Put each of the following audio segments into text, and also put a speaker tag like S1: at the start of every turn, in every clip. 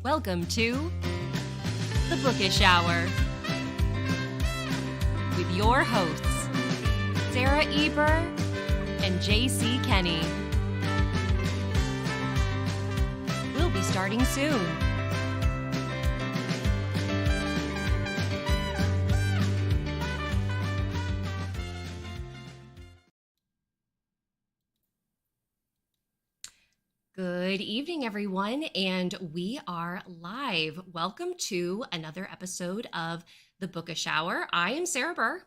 S1: Welcome to the Bookish Hour with your hosts, Sarah E. Burr and J.C. Kenney. We'll be starting soon. Good evening, everyone, and we are live. Welcome to another episode of the Bookish Hour. I am Sarah Burr.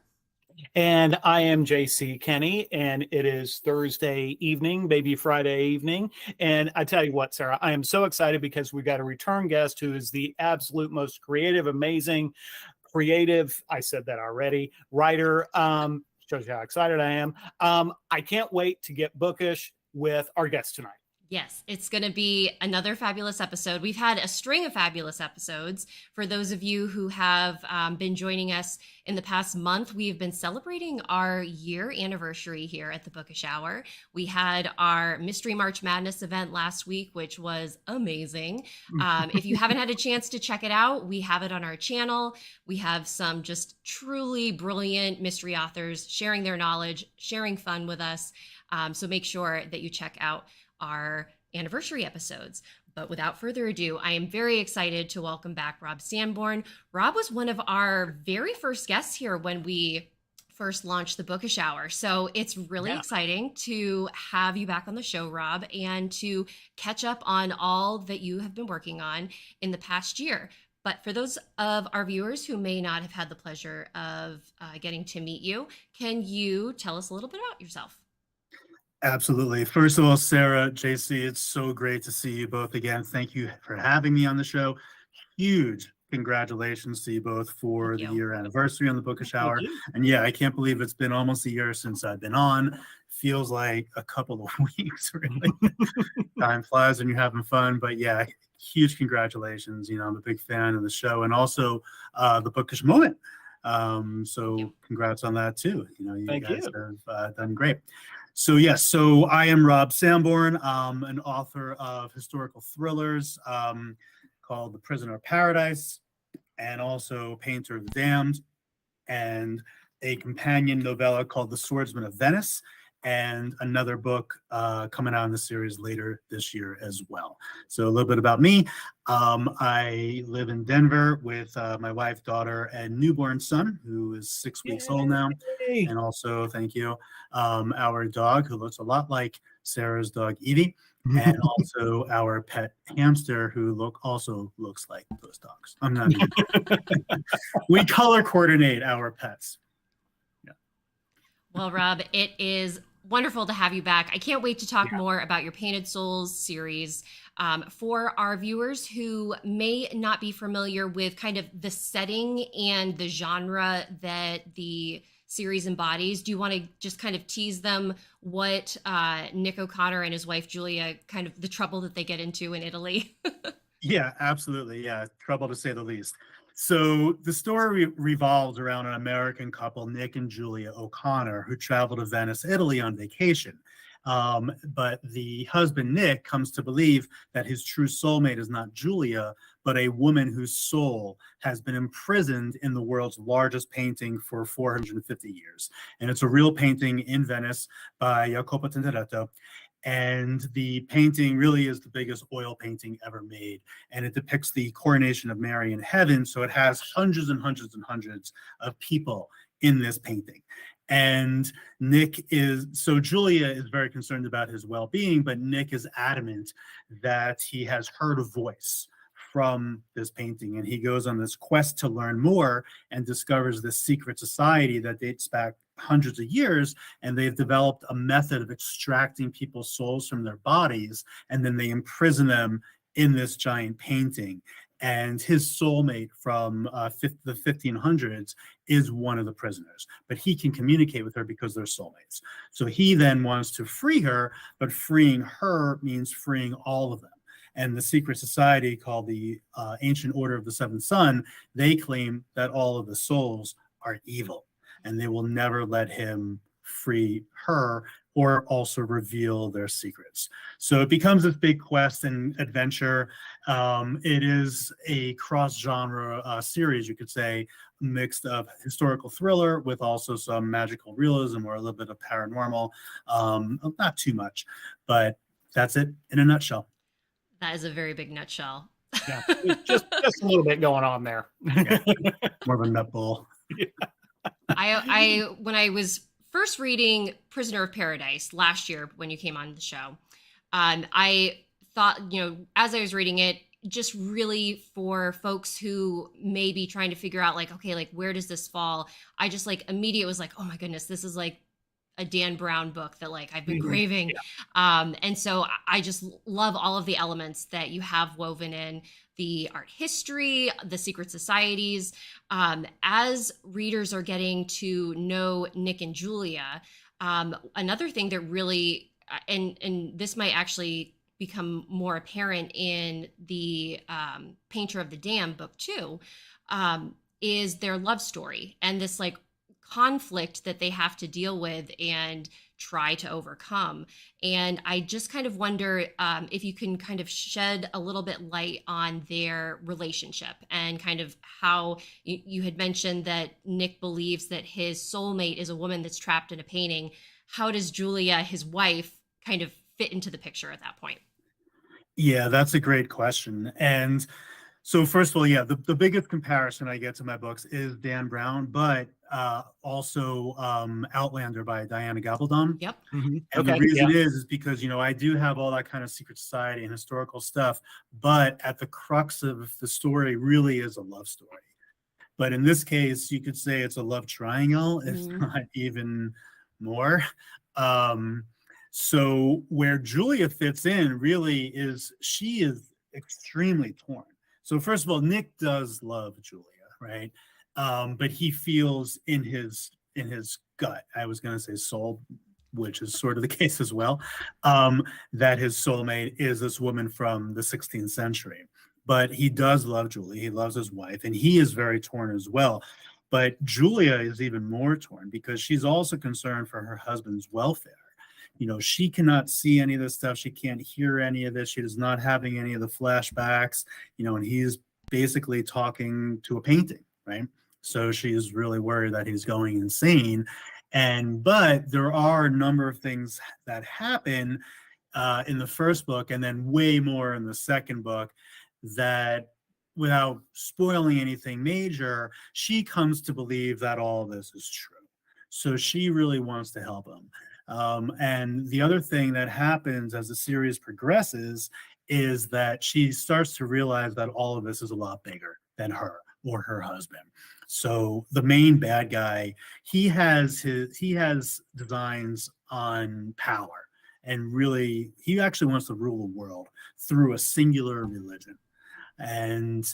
S2: And I am J.C. Kenney, and it is Thursday evening, maybe Friday evening. And I tell you what, Sarah, I am so excited because we've got a return guest who is the absolute most creative, I said that already, writer. Shows you how excited I am. I can't wait to get bookish with our guest tonight.
S1: Yes, it's going to be another fabulous episode. We've had a string of fabulous episodes. For those of you who have been joining us in the past month, we've been celebrating our year anniversary here at the Bookish Hour. We had our Mystery March Madness event last week, which was amazing. If you haven't had a chance to check it out, we have it on our channel. We have some just truly brilliant mystery authors sharing their knowledge, sharing fun with us. So make sure that you check out our anniversary episodes. But without further ado, I am very excited to welcome back Rob Samborn. Rob was one of our very first guests here when we first launched the Bookish Hour. So it's really exciting to have you back on the show, Rob, and to catch up on all that you have been working on in the past year. But for those of our viewers who may not have had the pleasure of getting to meet you, can you tell us a little bit about yourself?
S3: Absolutely. First of all, Sarah, JC, it's so great to see you both again. Thank you for having me on the show. Huge congratulations to you both for the year anniversary on the Bookish Hour. And yeah, I can't believe it's been almost a year since I've been on. Feels like a couple of weeks, really. Time flies when you're having fun. But yeah, huge congratulations. You know, I'm a big fan of the show and also the Bookish moment. So congrats on that too. You know, you guys have done great. So yes, so I am Rob Samborn. I'm an author of historical thrillers called The Prisoner of Paradise, and also Painter of the Damned, and a companion novella called The Swordsman of Venice, and another book coming out in the series later this year as well. So a little bit about me. I live in Denver with my wife, daughter, and newborn son, who is 6 weeks old now. And also, thank you, our dog, who looks a lot like Sarah's dog, Evie, and also our pet hamster, who also looks like those dogs. I'm not even We color coordinate our pets. Yeah.
S1: Well, Rob, it is wonderful to have you back. I can't wait to talk more about your Painted Souls series. For our viewers who may not be familiar with kind of the setting and the genre that the series embodies, do you want to just kind of tease them what Nick O'Connor and his wife Julia, kind of the trouble that they get into in Italy?
S3: Yeah, absolutely. Yeah, trouble to say the least. So the story revolves around an American couple, Nick and Julia O'Connor, who travel to Venice, Italy on vacation. But the husband, Nick, comes to believe that his true soulmate is not Julia, but a woman whose soul has been imprisoned in the world's largest painting for 450 years. And it's a real painting in Venice by Jacopo Tintoretto. And the painting really is the biggest oil painting ever made. And it depicts the coronation of Mary in heaven. So it has hundreds and hundreds and hundreds of people in this painting. And Julia is very concerned about his well-being, but Nick is adamant that he has heard a voice from this painting. And he goes on this quest to learn more and discovers this secret society that dates back hundreds of years, and they've developed a method of extracting people's souls from their bodies, and then they imprison them in this giant painting. And his soulmate from the 1500s is one of the prisoners, but he can communicate with her because they're soulmates. So he then wants to free her, but freeing her means freeing all of them. And the secret society called the Ancient Order of the Seventh Son, they claim that all of the souls are evil, and they will never let him free her or also reveal their secrets. So it becomes this big quest and adventure. It is a cross-genre series, you could say, mixed of historical thriller with also some magical realism or a little bit of paranormal. Not too much, but that's it in a nutshell.
S1: That is a very big nutshell.
S2: Yeah, just a little bit going on there.
S3: Yeah, more of a nut bowl.
S1: I when I was first reading Prisoner of Paradise last year when you came on the show, I thought, as I was reading it, just really for folks who may be trying to figure out like, okay, like where does this fall? I just like immediate was like, oh my goodness, this is like a Dan Brown book that like I've been craving. Yeah. And so I just love all of the elements that you have woven in the art history, the secret societies. As readers are getting to know Nick and Julia, another thing that really, and this might actually become more apparent in the Painter of the Dam book too, is their love story and this like conflict that they have to deal with and try to overcome. And I just kind of wonder if you can kind of shed a little bit light on their relationship and kind of how you had mentioned that Nick believes that his soulmate is a woman that's trapped in a painting. How does Julia, his wife, kind of fit into the picture at that point?
S3: Yeah, that's a great question. And so first of all, yeah, the biggest comparison I get to my books is Dan Brown, but also Outlander by Diana Gabaldon.
S1: Yep.
S2: Mm-hmm.
S3: And the reason is because, I do have all that kind of secret society and historical stuff, but at the crux of the story really is a love story. But in this case, you could say it's a love triangle, if not even more. So where Julia fits in really is she is extremely torn. So first of all, Nick does love Julia, right? But he feels in his gut, I was going to say soul, which is sort of the case as well, that his soulmate is this woman from the 16th century. But he does love Julia. He loves his wife, and he is very torn as well. But Julia is even more torn because she's also concerned for her husband's welfare. She cannot see any of this stuff. She can't hear any of this. She is not having any of the flashbacks, and he's basically talking to a painting, right? So she is really worried that he's going insane. But there are a number of things that happen in the first book and then way more in the second book that, without spoiling anything major, she comes to believe that all this is true. So she really wants to help him. And the other thing that happens as the series progresses is that she starts to realize that all of this is a lot bigger than her or her husband. So the main bad guy, he has designs on power, and really he actually wants to rule the world through a singular religion. And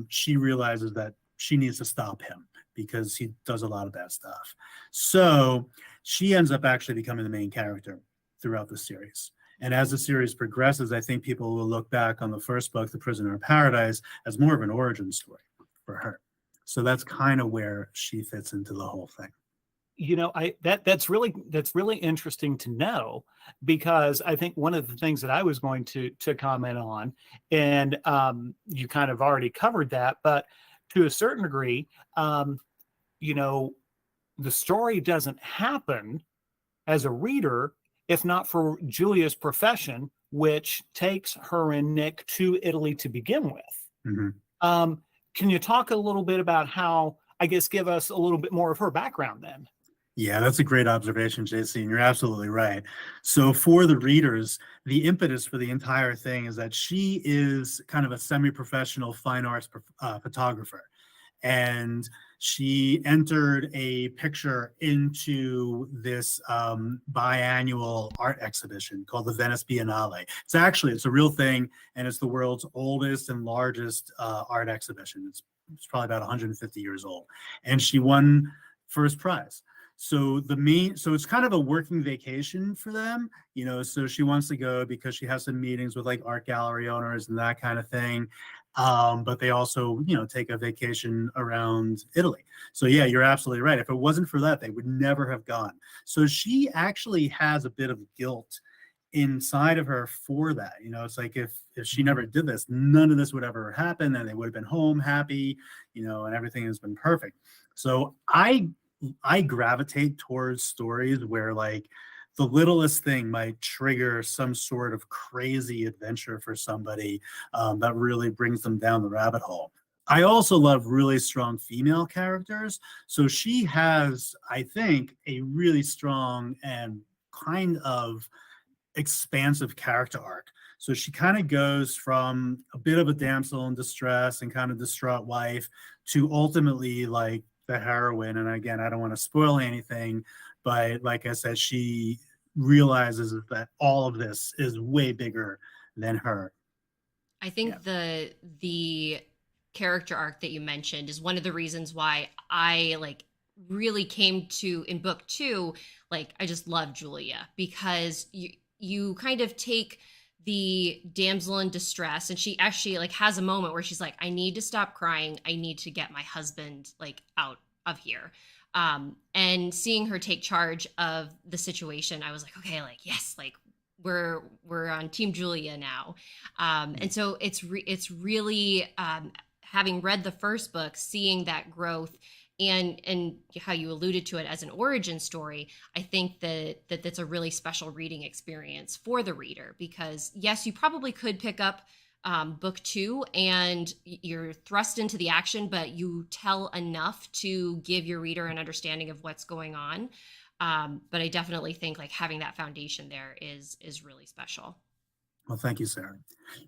S3: she realizes that she needs to stop him because he does a lot of bad stuff. So she ends up actually becoming the main character throughout the series. And as the series progresses, I think people will look back on the first book, The Prisoner of Paradise, as more of an origin story for her. So that's kind of where she fits into the whole thing.
S2: That's really interesting to know, because I think one of the things that I was going to comment on, and you kind of already covered that, but to a certain degree, the story doesn't happen as a reader if not for Julia's profession, which takes her and Nick to Italy to begin with.
S3: Mm-hmm.
S2: Can you talk a little bit about how, I guess, give us a little bit more of her background then?
S3: Yeah, that's a great observation, JC, and you're absolutely right. So for the readers, the impetus for the entire thing is that she is kind of a semi-professional fine arts photographer. And she entered a picture into this biannual art exhibition called the Venice Biennale. It's a real thing, and it's the world's oldest and largest art exhibition. It's probably about 150 years old. And she won first prize. So it's kind of a working vacation for them, so she wants to go because she has some meetings with like art gallery owners and that kind of thing. But they also, take a vacation around Italy. So yeah, you're absolutely right. If it wasn't for that, they would never have gone. So she actually has a bit of guilt inside of her for that. It's like if she never did this, none of this would ever happen, and they would have been home happy, and everything has been perfect. So I gravitate towards stories where like the littlest thing might trigger some sort of crazy adventure for somebody, that really brings them down the rabbit hole. I also love really strong female characters. So she has, I think, a really strong and kind of expansive character arc. So she kind of goes from a bit of a damsel in distress and kind of distraught wife to ultimately like the heroine. And again, I don't want to spoil anything, but like I said, she realizes that all of this is way bigger than her.
S1: I think
S3: Yeah.
S1: the character arc that you mentioned is one of the reasons why I like really came to in book 2, like I just love Julia, because you kind of take the damsel in distress, and she actually like has a moment where she's like, I need to stop crying, I need to get my husband like out of here. And seeing her take charge of the situation, I was like, okay, like yes, like we're on Team Julia now. And so it's really, having read the first book, seeing that growth and how you alluded to it as an origin story, I think that's a really special reading experience for the reader, because yes, you probably could pick up book 2 and you're thrust into the action, but you tell enough to give your reader an understanding of what's going on. But I definitely think like having that foundation there is really special.
S3: Well, thank you, Sarah.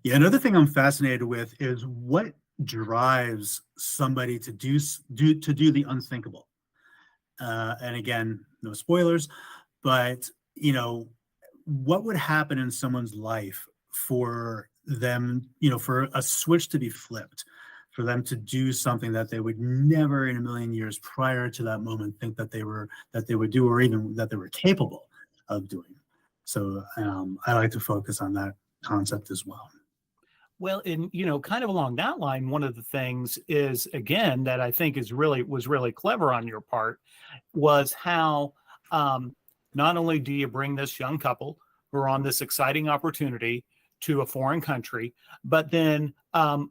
S3: Yeah, another thing I'm fascinated with is what drives somebody to do the unthinkable. And again, no spoilers, but what would happen in someone's life for them, for a switch to be flipped, for them to do something that they would never in a million years prior to that moment think that they would do, or even that they were capable of doing. So I like to focus on that concept as well.
S2: Well, and kind of along that line, one of the things is again that I think was really clever on your part was how not only do you bring this young couple who are on this exciting opportunity to a foreign country, but then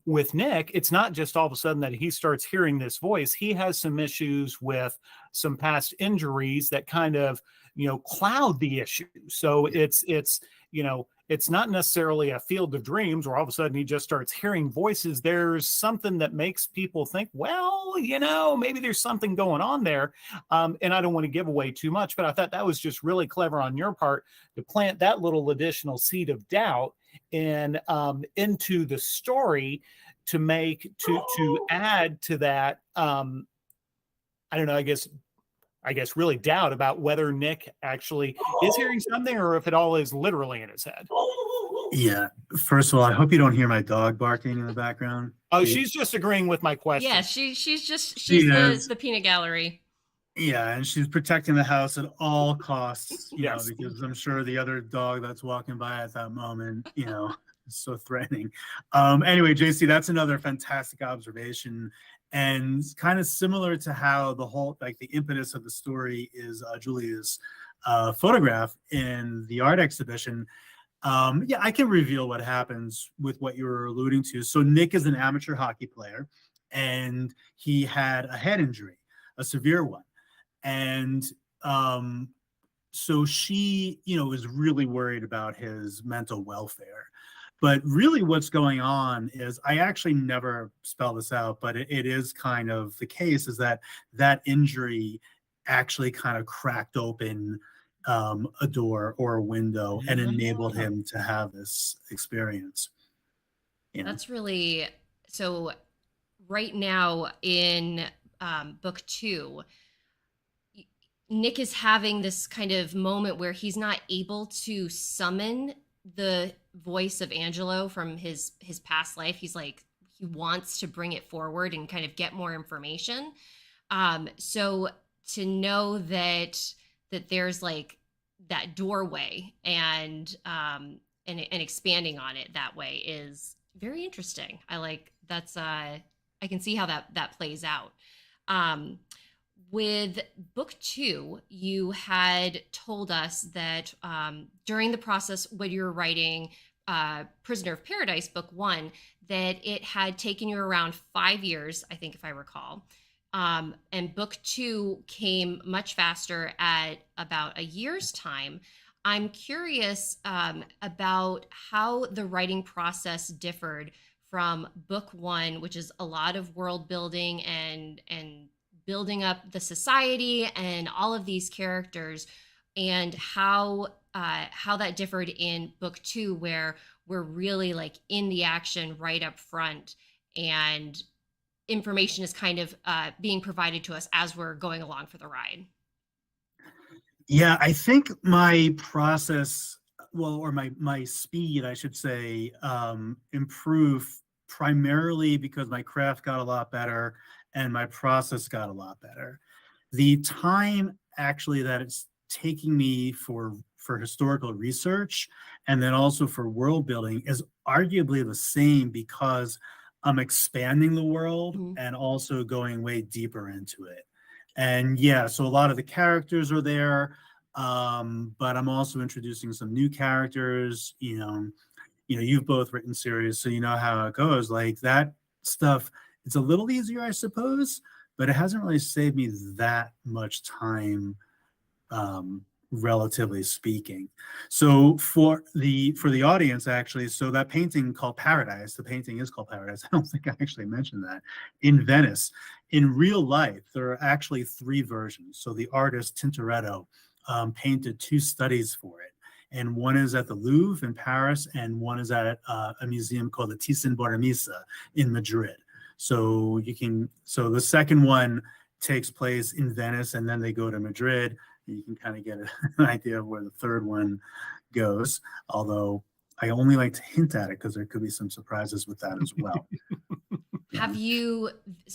S2: with Nick, it's not just all of a sudden that he starts hearing this voice. He has some issues with some past injuries that kind of cloud the issue. So it's not necessarily a field of dreams where all of a sudden he just starts hearing voices. There's something that makes people think, well, maybe there's something going on there. And I don't want to give away too much, but I thought that was just really clever on your part to plant that little additional seed of doubt and into the story to add to that. I don't know, I guess really doubt about whether Nick actually is hearing something or if it all is literally in his head.
S3: Yeah. First of all, I hope you don't hear my dog barking in the background.
S2: Oh, she's just agreeing with my question.
S1: Yeah, she's the peanut gallery.
S3: Yeah, and she's protecting the house at all costs,
S2: Yes.
S3: because I'm sure the other dog that's walking by at that moment, is so threatening. Anyway, JC, that's another fantastic observation, and kind of similar to how the whole, like the impetus of the story is Julia's photograph in the art exhibition. Yeah, I can reveal what happens with what you were alluding to. So Nick is an amateur hockey player, and he had a head injury, a severe one. And so she, is really worried about his mental welfare. But really what's going on is, I actually never spell this out, but it is kind of the case, is that injury actually kind of cracked open a door or a window and enabled him to have this experience.
S1: That's really so. Right now in book 2, Nick is having this kind of moment where he's not able to summon the voice of Angelo from his past life. He's like, he wants to bring it forward and kind of get more information. So to know that there's like that doorway and expanding on it that way is Very interesting. I like that's I can see how that plays out. Um with book two, you had told us that during the process when you were writing Prisoner of Paradise, book one, that it had taken you around 5 years, I think, if I recall. And book two came much faster at about a year's time. I'm curious about how the writing process differed from book one, which is a lot of world building and building up the society and all of these characters, and how that differed in book two, where we're really like in the action right up front, and information is kind of being provided to us as we're going along for the ride.
S3: Yeah, I think my process, well, or my speed, I should say, improved primarily because my craft got a lot better and my process got a lot better. The time actually that it's taking me for historical research and then also for world building is arguably the same because I'm expanding the world
S1: Mhm.
S3: and also going way deeper into it. And yeah, so a lot of the characters are there, but I'm also introducing some new characters. You've both written series, so you know how it goes. Like that stuff, it's a little easier, I suppose, but it hasn't really saved me that much time, relatively speaking. So for the audience, actually, so that painting called Paradise, the painting is called Paradise. I don't think I actually mentioned that, in Venice. In real life, there are actually three versions. So the artist Tintoretto painted two studies for it. And one is at the Louvre in Paris, and one is at a museum called the Thyssen-Bornemisza in Madrid. So the second one takes place in Venice, and then they go to Madrid. You can kind of get an idea of where the third one goes, although I only like to hint at it because there could be some surprises with that as well.
S1: Have you,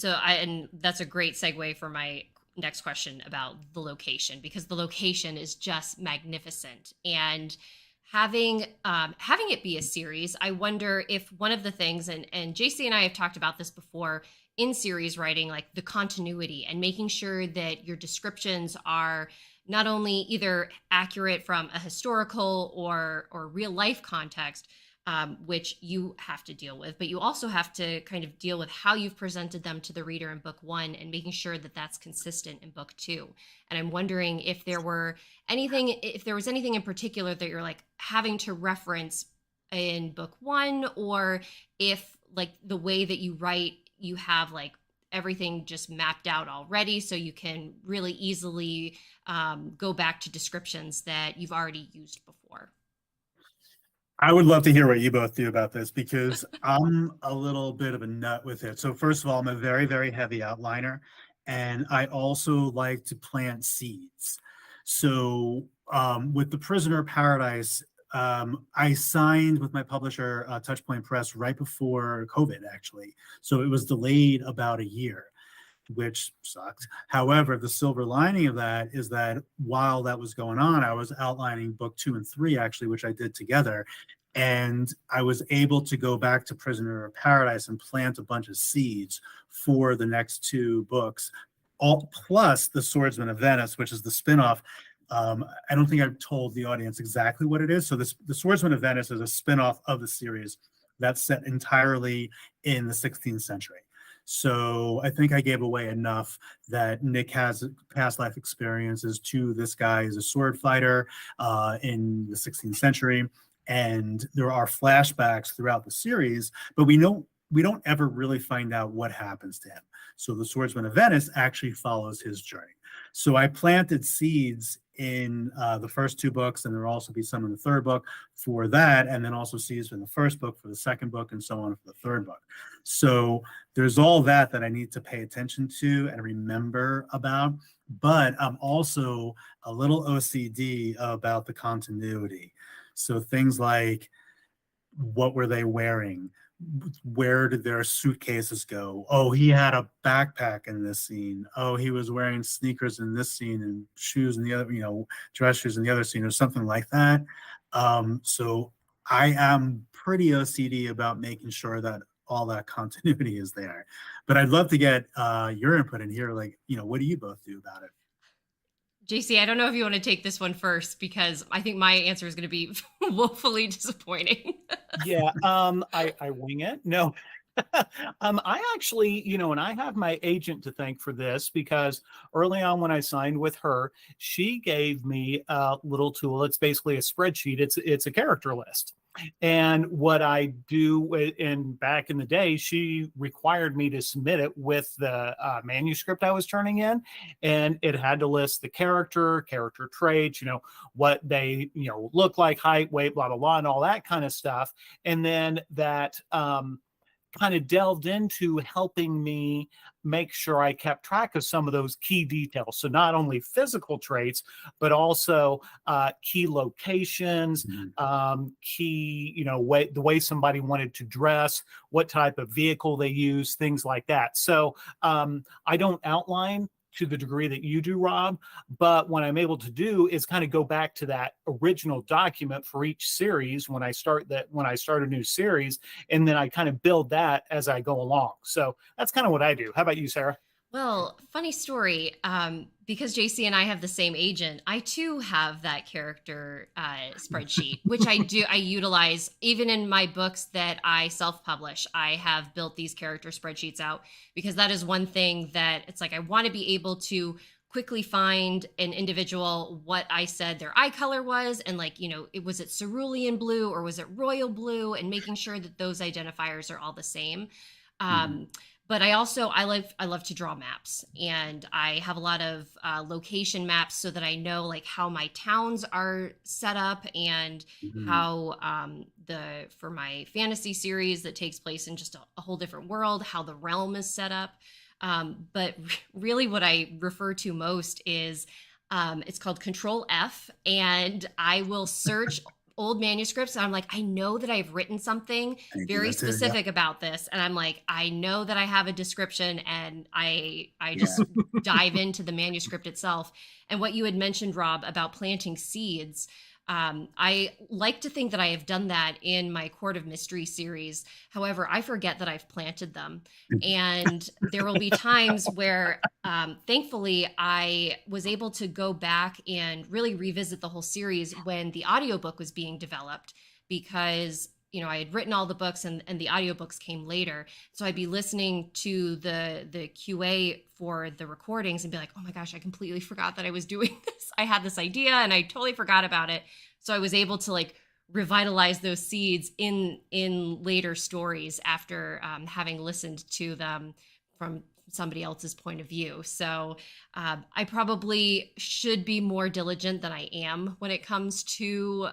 S1: and that's a great segue for my next question about the location, because the location is just magnificent. And having it be a series, I wonder if one of the things, and JC and I have talked about this before in series writing, like the continuity and making sure that your descriptions are not only either accurate from a historical or real life context, which you have to deal with, but you also have to kind of deal with how you've presented them to the reader in book one and making sure that that's consistent in book two. And I'm wondering if there was anything in particular that you're like having to reference in book one, or if like the way that you write, you have like everything just mapped out already, so you can really easily go back to descriptions that you've already used before.
S3: I would love to hear what you both do about this because I'm a little bit of a nut with it. So first of all, I'm a very, very heavy outliner, and I also like to plant seeds. So with the Prisoner of Paradise, I signed with my publisher, Touchpoint Press, right before COVID, actually. So it was delayed about a year, which sucked. However, the silver lining of that is that while that was going on, I was outlining book two and three, actually, which I did together. And I was able to go back to Prisoner of Paradise and plant a bunch of seeds for the next two books, all plus the Swordsman of Venice, which is the spinoff. I don't think I've told the audience exactly what it is. So the Swordsman of Venice is a spinoff of the series that's set entirely in the 16th century. So I think I gave away enough that Nick has past life experiences to this guy as a sword fighter in the 16th century. And there are flashbacks throughout the series, but we don't ever really find out what happens to him. So the Swordsman of Venice actually follows his journey. So I planted seeds in the first two books, and there will also be some in the third book for that, and then also seeds in the first book for the second book, and so on for the third book. So there's all that I need to pay attention to and remember about, but I'm also a little OCD about the continuity. So things like, what were they wearing? Where did their suitcases go? Oh, he had a backpack in this scene. Oh, he was wearing sneakers in this scene and shoes in the other, dress shoes in the other scene, or something like that. So I am pretty OCD about making sure that all that continuity is there. But I'd love to get your input in here. Like, what do you both do about it?
S1: JC, I don't know if you want to take this one first because I think my answer is going to be woefully disappointing.
S2: Yeah, I wing it. No. I actually, and I have my agent to thank for this because early on when I signed with her, she gave me a little tool. It's basically a spreadsheet. It's a character list. And what I do, and back in the day, she required me to submit it with the manuscript I was turning in, and it had to list the character traits, what they, look like, height, weight, blah, blah, blah, and all that kind of stuff. And then that kind of delved into helping me make sure I kept track of some of those key details. So not only physical traits, but also key locations, key, the way somebody wanted to dress, what type of vehicle they use, things like that. So I don't outline to the degree that you do, Rob, but what I'm able to do is kind of go back to that original document for each series when I start a new series, and then I kind of build that as I go along. So that's kind of what I do. How about you, Sarah?
S1: Well, funny story. Because JC and I have the same agent, I too have that character spreadsheet, which I utilize even in my books that I self-publish. I have built these character spreadsheets out because that is one thing that it's like I want to be able to quickly find an individual, what I said their eye color was, and was it cerulean blue or was it royal blue, and making sure that those identifiers are all the same. But I love to draw maps, and I have a lot of location maps so that I know how my towns are set up, and how for my fantasy series that takes place in just a whole different world, how the realm is set up. But really what I refer to most is it's called Control F, and I will search old manuscripts, and I'm like, I know that I've written something very specific about this, and I'm like, I know that I have a description, and I just dive into the manuscript itself. And what you had mentioned, Rob, about planting seeds, I like to think that I have done that in my Court of Mystery series. However, I forget that I've planted them. And there will be times where, thankfully, I was able to go back and really revisit the whole series when the audiobook was being developed, because I had written all the books, and the audiobooks came later. So I'd be listening to the QA for the recordings and be like, oh my gosh, I completely forgot that I was doing this. I had this idea and I totally forgot about it. So I was able to revitalize those seeds in later stories after having listened to them from somebody else's point of view. So I probably should be more diligent than I am when it comes to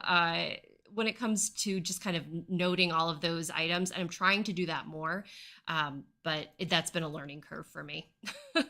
S1: just kind of noting all of those items. And I'm trying to do that more. But that's been a learning curve for me.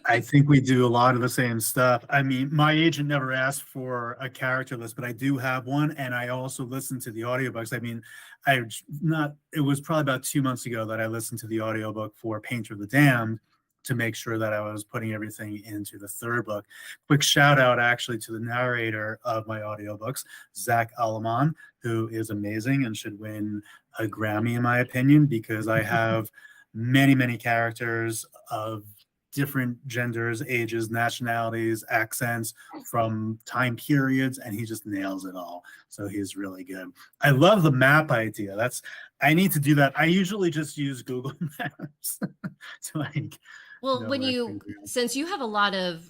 S3: I think we do a lot of the same stuff. I mean, my agent never asked for a character list, but I do have one. And I also listen to the audiobooks. I mean, it was probably about 2 months ago that I listened to the audiobook for Painter of the Damned to make sure that I was putting everything into the third book. Quick shout out actually to the narrator of my audiobooks, Zach Alaman, who is amazing and should win a Grammy in my opinion, because I have many, many characters of different genders, ages, nationalities, accents from time periods, and he just nails it all. So he's really good. I love the map idea. I need to do that. I usually just use Google Maps to
S1: since you have a lot of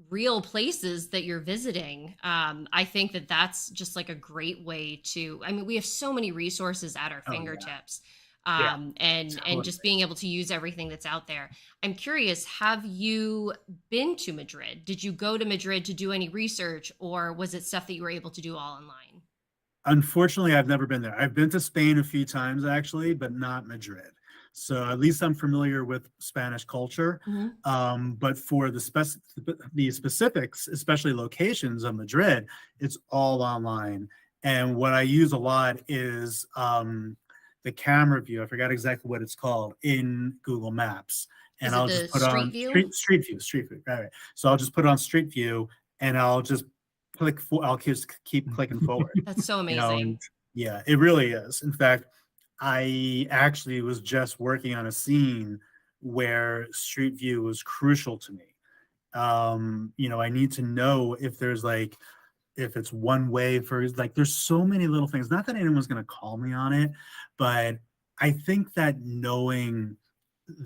S1: real places that you're visiting, I think that that's just a great way to, we have so many resources at our fingertips. And just being able to use everything that's out there. I'm curious, have you been to Madrid? Did you go to Madrid to do any research, or was it stuff that you were able to do all online?
S3: Unfortunately, I've never been there. I've been to Spain a few times actually, but not Madrid. So at least I'm familiar with Spanish culture. But for the specifics, especially locations of Madrid, it's all online. And what I use a lot is the camera view. I forgot exactly what it's called in Google Maps. And I'll just put on Street View. Right. So I'll just put on Street View, and I'll just click. I'll just keep clicking forward.
S1: That's so amazing.
S3: Yeah, it really is. In fact, I actually was just working on a scene where street view was crucial to me. I need to know if there's like if it's one way for like there's so many little things. Not that anyone's gonna call me on it, but I think that knowing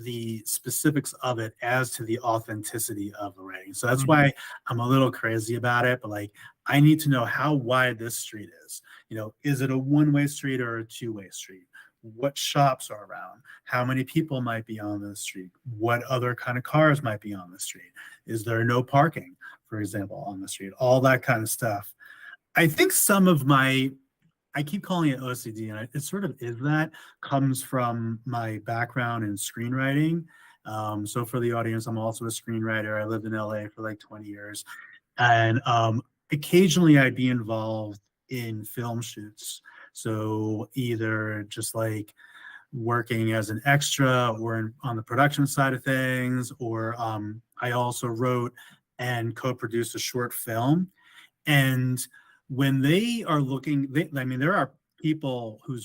S3: the specifics of it adds to the authenticity of the writing. So that's why I'm a little crazy about it. But like I need to know how wide this street is. Is it a one-way street or a two-way street? What shops are around? How many people might be on the street? What other kind of cars might be on the street? Is there no parking, for example, on the street? All that kind of stuff. I think some of I keep calling it OCD, and it sort of is that, comes from my background in screenwriting. So for the audience, I'm also a screenwriter. I lived in LA for like 20 years. And occasionally I'd be involved in film shoots. So either just like working as an extra or on the production side of things, or I also wrote and co-produced a short film. And when they are looking, there are people whose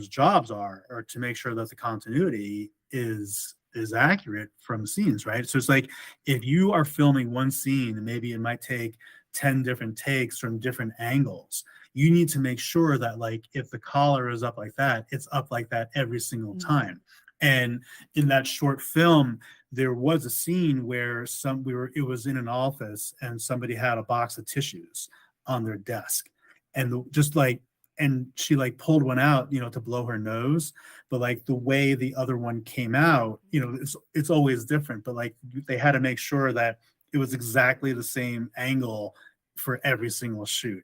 S3: jobs are to make sure that the continuity is accurate from scenes, right? So it's like if you are filming one scene, maybe it might take 10 different takes from different angles. You need to make sure that like if the collar is up like that, it's up like that every single time. And in that short film, there was a scene where it was in an office and somebody had a box of tissues on their desk, and she like pulled one out, to blow her nose, but like the way the other one came out, it's always different, but like they had to make sure that it was exactly the same angle for every single shoot.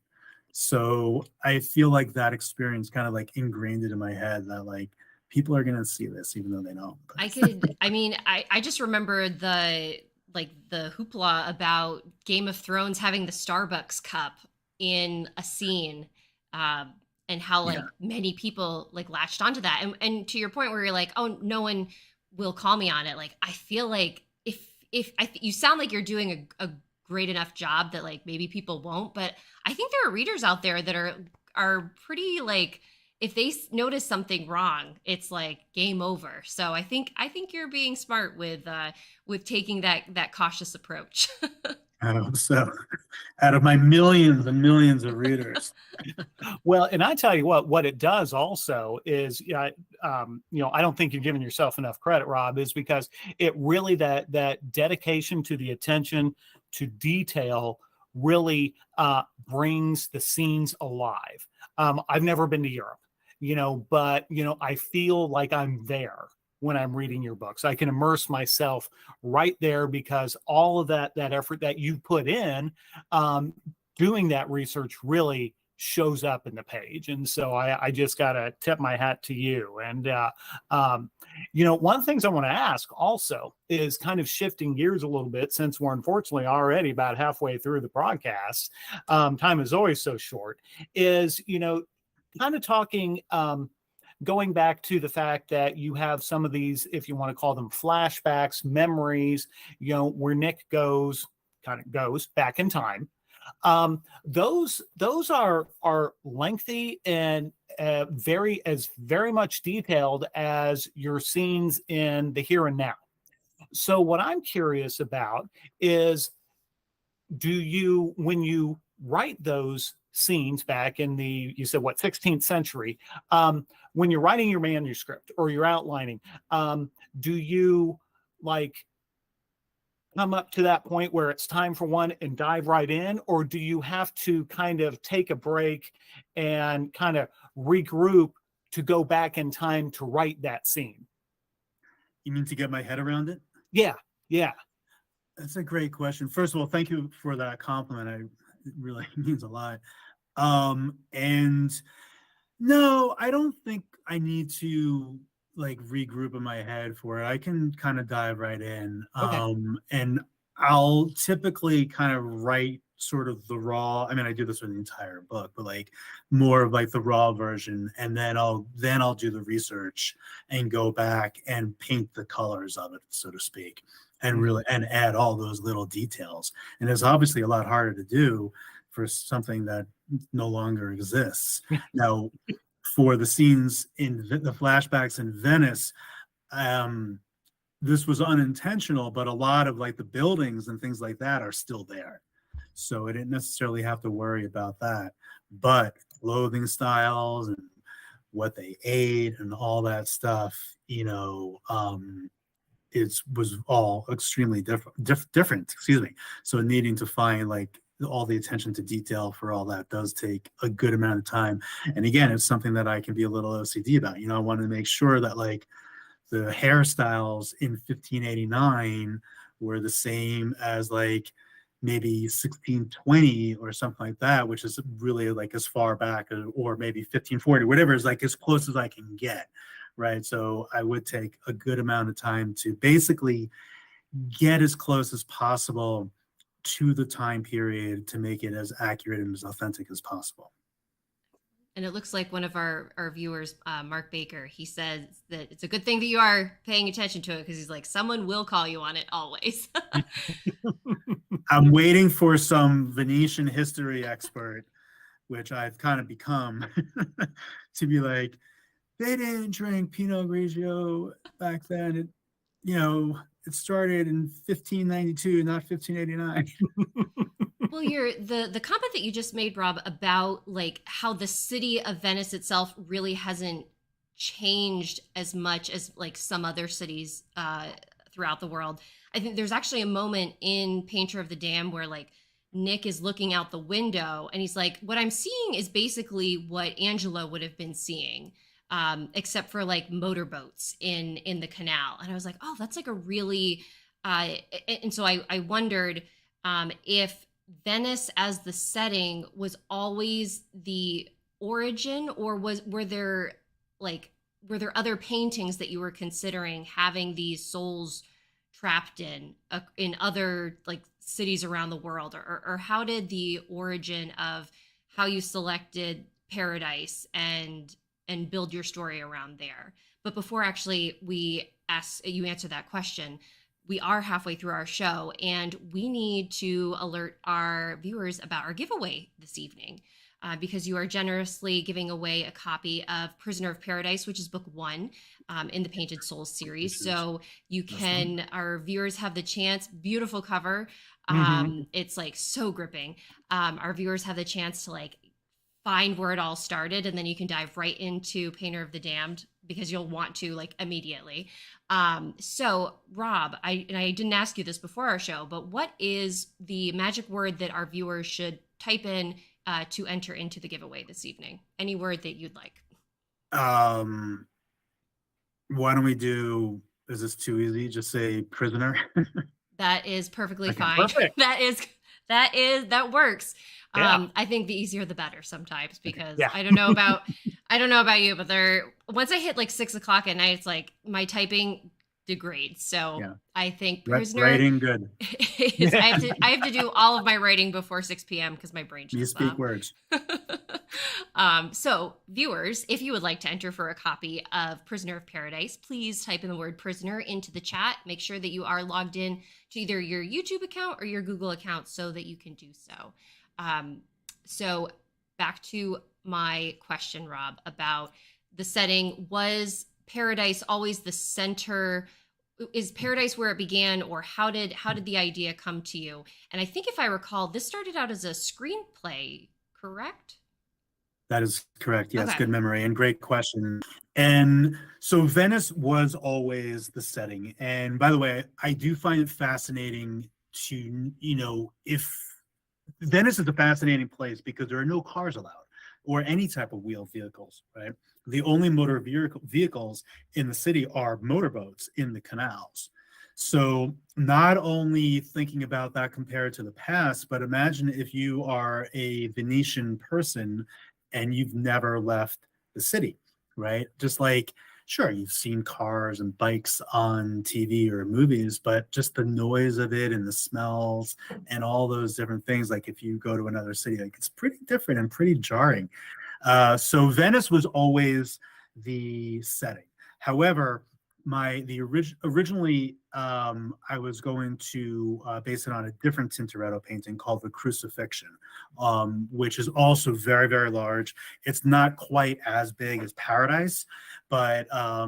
S3: So I feel like that experience kind of like ingrained it in my head that like people are going to see this even though they don't.
S1: I just remember the hoopla about Game of Thrones having the Starbucks cup in a scene, and how many people like latched onto that. And to your point where you're like, oh, no one will call me on it. Like, I feel like you sound like you're doing a great enough job that like maybe people won't, but I think there are readers out there that are pretty like, if they notice something wrong, it's like game over. So I think you're being smart with taking that cautious approach.
S3: I hope so. Out of my millions and millions of readers.
S2: Well, and I tell you what it does also is, I don't think you're giving yourself enough credit, Rob, is because it really that dedication to the attention to detail really brings the scenes alive. I've never been to Europe, but I feel like I'm there when I'm reading your books. I can immerse myself right there because all of that effort that you put in doing that research really shows up in the page. And so I just got to tip my hat to you. And, one of the things I want to ask also is kind of shifting gears a little bit, since we're unfortunately already about halfway through the broadcast. Time is always so short, is, kind of talking, going back to the fact that you have some of these, if you want to call them flashbacks, memories, where Nick goes back in time. Those are lengthy and very much detailed as your scenes in the here and now. So what I'm curious about is, when you write those scenes back in you said 16th century, when you're writing your manuscript or you're outlining, do you like come up to that point where it's time for one and dive right in, or do you have to kind of take a break and kind of regroup to go back in time to write that scene?
S3: You mean to get my head around it?
S2: Yeah.
S3: That's a great question. First of all, thank you for that compliment. It really means a lot. And no, I don't think I need to like regroup in my head for it. I can kind of dive right in.
S2: Okay.
S3: And I'll typically kind of write sort of the raw. I do this with the entire book, but like more of like the raw version, and then I'll do the research and go back and paint the colors of it, so to speak, and really and add all those little details. And it's obviously a lot harder to do for something that no longer exists. Now, for the scenes in the flashbacks in Venice, this was unintentional, but a lot of like the buildings and things like that are still there. So I didn't necessarily have to worry about that. But clothing styles and what they ate and all that stuff, it was all extremely different, excuse me. So needing to find like all the attention to detail for all that does take a good amount of time. And again, it's something that I can be a little OCD about. I want to make sure that like the hairstyles in 1589 were the same as like maybe 1620 or something like that, which is really like as far back, or maybe 1540, whatever is like as close as I can get, right? So I would take a good amount of time to basically get as close as possible to the time period to make it as accurate and as authentic as possible.
S1: And it looks like one of our viewers, Mark Baker, he says that it's a good thing that you are paying attention to it, because he's like, someone will call you on it always.
S3: I'm waiting for some Venetian history expert, which I've kind of become, to be like, they didn't drink Pinot Grigio back then. It started in 1592, not 1589.
S1: Well, the comment that you just made, Rob, about like how the city of Venice itself really hasn't changed as much as like some other cities throughout the world. I think there's actually a moment in Painter of the Dam where like Nick is looking out the window and he's like, what I'm seeing is basically what Angela would have been seeing, except for like motorboats in the canal. And I was like, oh, that's like a really, and so I wondered if Venice as the setting was always the origin, or were there other paintings that you were considering having these souls trapped in other like cities around the world, or how did the origin of how you selected Paradise and build your story around there? But before actually we answer that question, we are halfway through our show and we need to alert our viewers about our giveaway this evening, because you are generously giving away a copy of Prisoner of Paradise, which is book 1 in the Painted Souls series. So you can, our viewers have the chance, beautiful cover. It's like so gripping. Our viewers have the chance to like find where it all started, and then you can dive right into Painter of the Damned because you'll want to like immediately. So Rob, I didn't ask you this before our show, but what is the magic word that our viewers should type in to enter into the giveaway this evening? Any word that you'd like.
S3: Why don't we do, is this too easy? Just say prisoner.
S1: That is perfectly fine.
S2: Perfect.
S1: That works.
S2: Yeah.
S1: I think the easier the better sometimes, because
S2: Yeah.
S1: I don't know about you, but once I hit like 6 o'clock at night, it's like my typing degrades. So yeah. I think prisoner
S3: writing good.
S1: I have to do all of my writing before 6 p.m. because my brain shuts off.
S3: You speak words.
S1: So viewers, if you would like to enter for a copy of Prisoner of Paradise, please type in the word prisoner into the chat. Make sure that you are logged in to either your YouTube account or your Google account so that you can do so. So back to my question, Rob, about the setting. Was Paradise always the center? Is Paradise where it began, or how did the idea come to you? And I think if I recall, this started out as a screenplay, correct?
S3: That is correct. Yes,
S1: Okay.
S3: Good memory and great question. And so Venice was always the setting. And by the way, I do find it fascinating to, if Venice is a fascinating place because there are no cars allowed or any type of wheeled vehicles, right? The only motor vehicles in the city are motorboats in the canals. So not only thinking about that compared to the past, but imagine if you are a Venetian person and you've never left the city, right? Just like, sure, you've seen cars and bikes on TV or movies, but just the noise of it and the smells and all those different things, like if you go to another city, like it's pretty different and pretty jarring. So Venice was always the setting. However, originally I was going to base it on a different Tintoretto painting called the Crucifixion, which is also very, very large. It's not quite as big as Paradise, but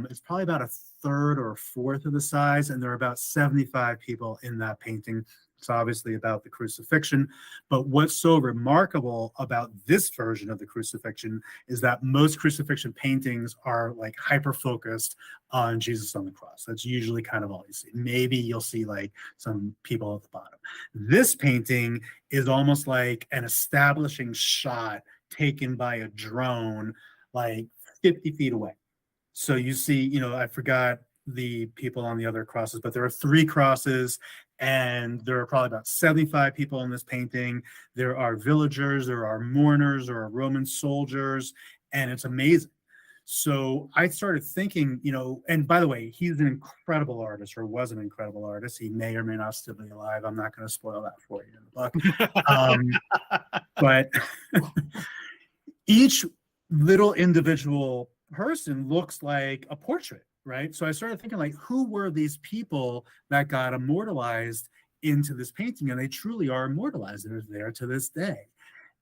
S3: it's probably about a third or a fourth of the size, and there are about 75 people in that painting. It's obviously about the crucifixion, but what's so remarkable about this version of the crucifixion is that most crucifixion paintings are like hyper focused on Jesus on the cross. That's usually kind of all you see. Maybe you'll see like some people at the bottom. This painting is almost like an establishing shot taken by a drone like 50 feet away. So you see, you know, I forgot the people on the other crosses, but there are 3 crosses, and there are probably about 75 people in this painting. There are villagers, there are mourners, there are Roman soldiers, and it's amazing. So I started thinking, you know, and by the way, he's an incredible artist, or was an incredible artist. He may or may not still be alive. I'm not going to spoil that for you in the book. But each little individual person looks like a portrait, right? So I started thinking, like, who were these people that got immortalized into this painting? And they truly are immortalized. They're there to this day.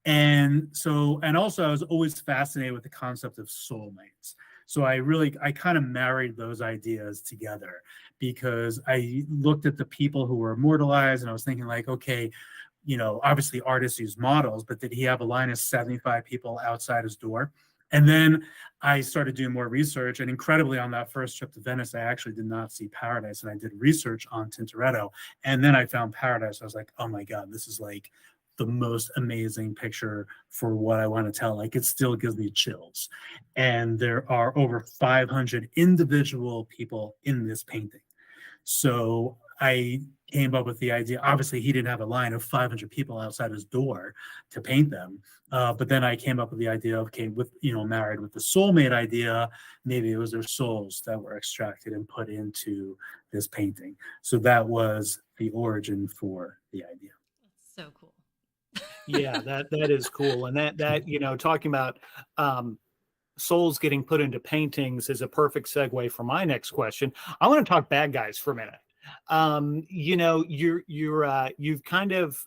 S3: And so, and also I was always fascinated with the concept of soulmates. So I kind of married those ideas together, because I looked at the people who were immortalized and I was thinking, like, okay, you know, obviously artists use models, but did he have a line of 75 people outside his door? And then I started doing more research, and incredibly, on that first trip to Venice, I actually did not see Paradise, and I did research on Tintoretto, and then I found Paradise. I was like, oh my God, this is like the most amazing picture for what I want to tell. Like, it still gives me chills. And there are over 500 individual people in this painting. So I came up with the idea. Obviously, he didn't have a line of 500 people outside his door to paint them. But then I came up with the idea of, okay, with, you know, married with the soulmate idea, maybe it was their souls that were extracted and put into this painting. So that was the origin for the idea.
S1: So cool.
S2: Yeah, that is cool. And that you know, talking about souls getting put into paintings is a perfect segue for my next question. I want to talk bad guys for a minute. You know, you've kind of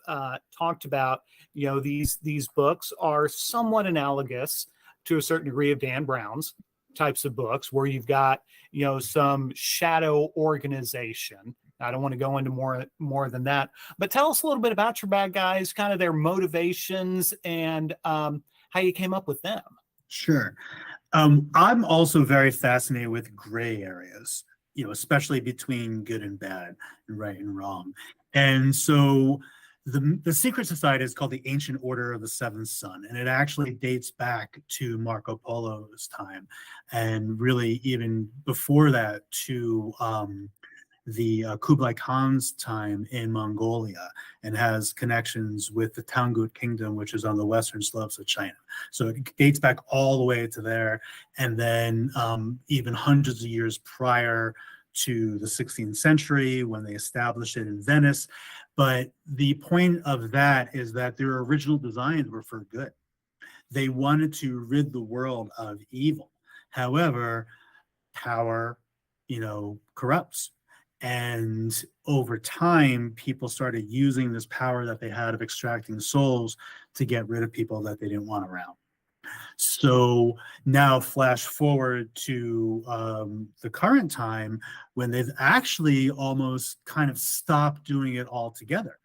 S2: talked about, you know, these books are somewhat analogous to a certain degree of Dan Brown's types of books, where you've got, you know, some shadow organization. I don't want to go into more than that, but tell us a little bit about your bad guys, kind of their motivations, and how you came up with them.
S3: Sure. I'm also very fascinated with gray areas, you know, especially between good and bad and right and wrong. And so the secret society is called the Ancient Order of the Seventh Sun, and it actually dates back to Marco Polo's time, and really even before that to the Kublai Khan's time in Mongolia, and has connections with the Tangut Kingdom, which is on the western slopes of China. So it dates back all the way to there. And then even hundreds of years prior to the 16th century, when they established it in Venice. But the point of that is that their original designs were for good. They wanted to rid the world of evil. However, power, you know, corrupts. And over time, people started using this power that they had of extracting souls to get rid of people that they didn't want around. So now flash forward to the current time, when they've actually almost kind of stopped doing it altogether.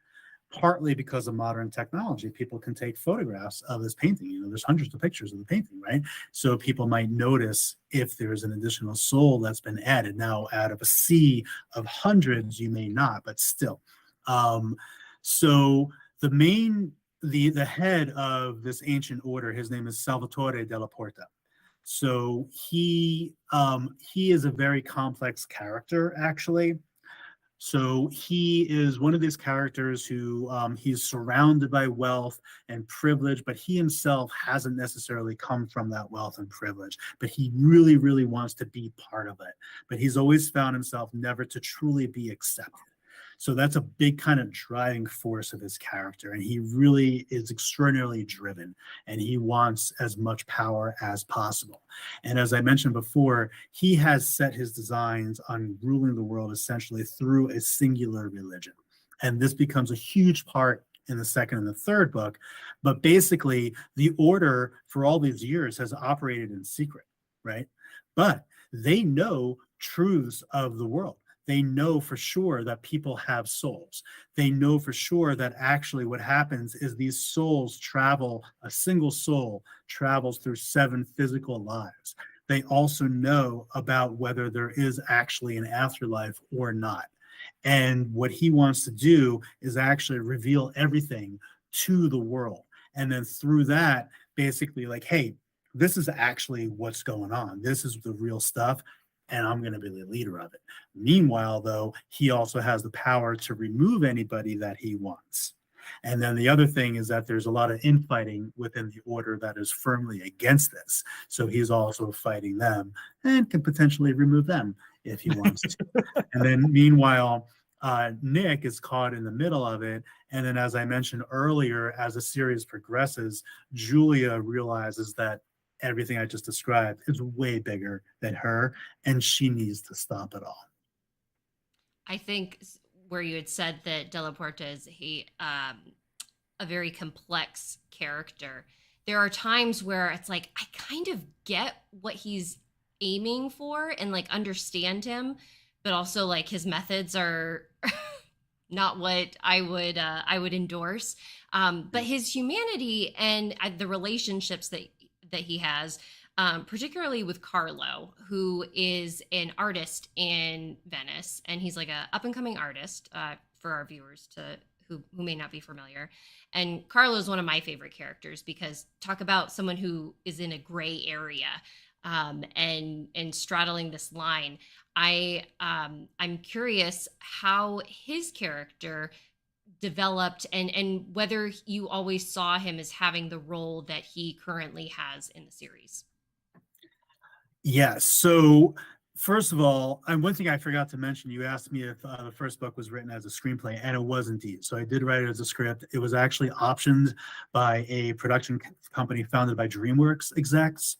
S3: Partly because of modern technology, people can take photographs of this painting. You know, there's hundreds of pictures of the painting, right? So people might notice if there's an additional soul that's been added. Now, out of a sea of hundreds, you may not, but still. So the head of this ancient order, his name is Salvatore della Porta. So he is a very complex character, actually. So he is one of these characters who he's surrounded by wealth and privilege, but he himself hasn't necessarily come from that wealth and privilege, but he really, really wants to be part of it. But he's always found himself never to truly be accepted. So that's a big kind of driving force of his character. And he really is extraordinarily driven, and he wants as much power as possible. And as I mentioned before, he has set his designs on ruling the world essentially through a singular religion. And this becomes a huge part in the second and the third book. But basically, the order for all these years has operated in secret, right? But they know truths of the world. They know for sure that people have souls. They know for sure that actually what happens is these souls travel, a single soul travels through 7 physical lives. They also know about whether there is actually an afterlife or not. And what he wants to do is actually reveal everything to the world. And then through that, basically, like, hey, this is actually what's going on. This is the real stuff. And I'm going to be the leader of it. Meanwhile, though, he also has the power to remove anybody that he wants. And then the other thing is that there's a lot of infighting within the order that is firmly against this. So he's also fighting them and can potentially remove them if he wants to. And then meanwhile, Nick is caught in the middle of it. And then, as I mentioned earlier, as the series progresses, Julia realizes that everything I just described is way bigger than her, and she needs to stop it all.
S1: I think where you had said that Delaporte is a very complex character, there are times where it's like I kind of get what he's aiming for and like understand him, but also like his methods are not what I would endorse. But his humanity and the relationships that he has, particularly with Carlo, who is an artist in Venice, and he's like a up and coming artist for our viewers who may not be familiar. And Carlo is one of my favorite characters because talk about someone who is in a gray area and straddling this line. I'm curious how his character developed and whether you always saw him as having the role that he currently has in the series.
S3: Yeah. So first of all, and one thing I forgot to mention, you asked me if the first book was written as a screenplay, and it was indeed. So I did write it as a script. It was actually optioned by a production company founded by DreamWorks execs.